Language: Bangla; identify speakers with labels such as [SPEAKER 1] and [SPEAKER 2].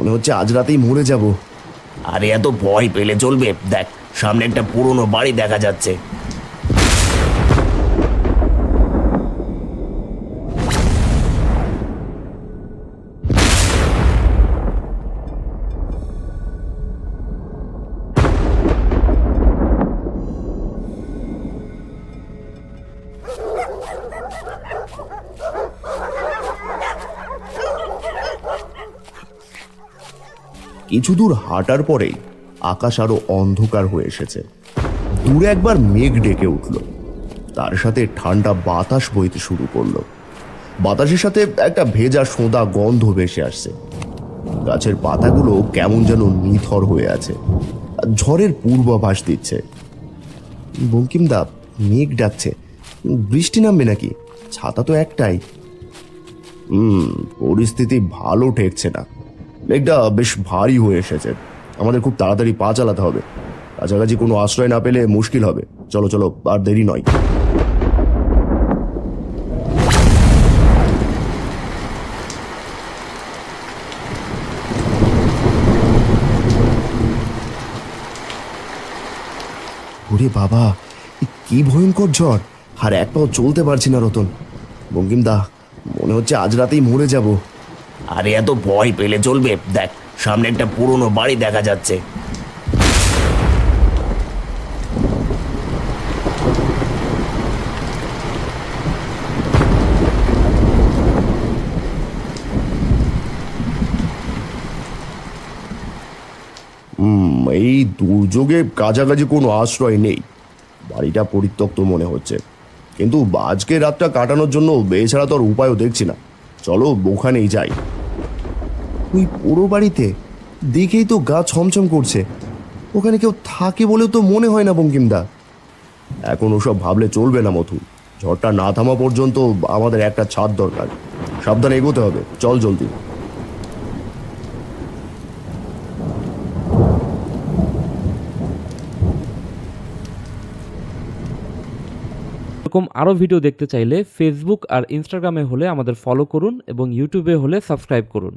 [SPEAKER 1] মনে হচ্ছে আজ রাতেই মরে যাব।
[SPEAKER 2] আরে এত ভয় পেলে চলবে? দেখ, সামনে একটা পুরনো বাড়ি দেখা যাচ্ছে।
[SPEAKER 1] কিছু দূর হাঁটার পরেই আকাশ আরো অন্ধকার হয়ে এসেছে। দূরে একবার মেঘ ডেকে উঠল, তার সাথে ঠান্ডা বাতাস বইতে শুরু করলো। বাতাসের সাথে একটা ভেজা সোঁদা গন্ধ ভেসে আসছে। গাছের পাতাগুলো কেমন যেন নিথর হয়ে আছে, আর ঝড়ের পূর্বাভাস দিচ্ছে। বঙ্কিমদা, মেঘ ডাকছে, বৃষ্টি নামবে নাকি? ছাতা তো একটাই। পরিস্থিতি ভালো ঠেকছে না। মেঘটা বেশ ভারী হয়ে এসেছে, আমাদের খুব তাড়াতাড়ি পা চালাতে হবে। কাছাকাছি কোনো আশ্রয় না পেলে মুশকিল হবে। চলো চলো, আর দেরি নয়। ওরে বাবা, কি ভয়ঙ্কর ঝড়! আর এক পাও চলতে পারছি না রতন। বঙ্কিমদা, মনে হচ্ছে আজ রাতেই মরে যাব।
[SPEAKER 2] আরে এত ভয় পেলে চলবে? দেখ, সামনে একটা পুরনো বাড়ি দেখা যাচ্ছে।
[SPEAKER 1] এই দুর্যোগে কাছাকাছি কোনো আশ্রয় নেই। বাড়িটা পরিত্যক্ত মনে হচ্ছে, কিন্তু আজকে রাতটা কাটানোর জন্য এছাড়া তো আর উপায়ও দেখছি না। চলো ওখানেই যাই। ওই পুরো বাড়িতে দেখেই তো গা ছমছম করছে। ওখানে কেউ থাকে বলেও তো মনে হয় না বঙ্কিমদা। এখন ওসব ভাবলে চলবে না মথু। ঝড়টা না থামা পর্যন্ত আমাদের একটা ছাদ দরকার। সাবধানে এগোতে হবে, চল জলদি।
[SPEAKER 3] এরকম আরও ভিডিও দেখতে চাইলে ফেসবুক আর ইনস্টাগ্রামে হলে আমাদের ফলো করুন এবং ইউটিউবে হলে সাবস্ক্রাইব করুন।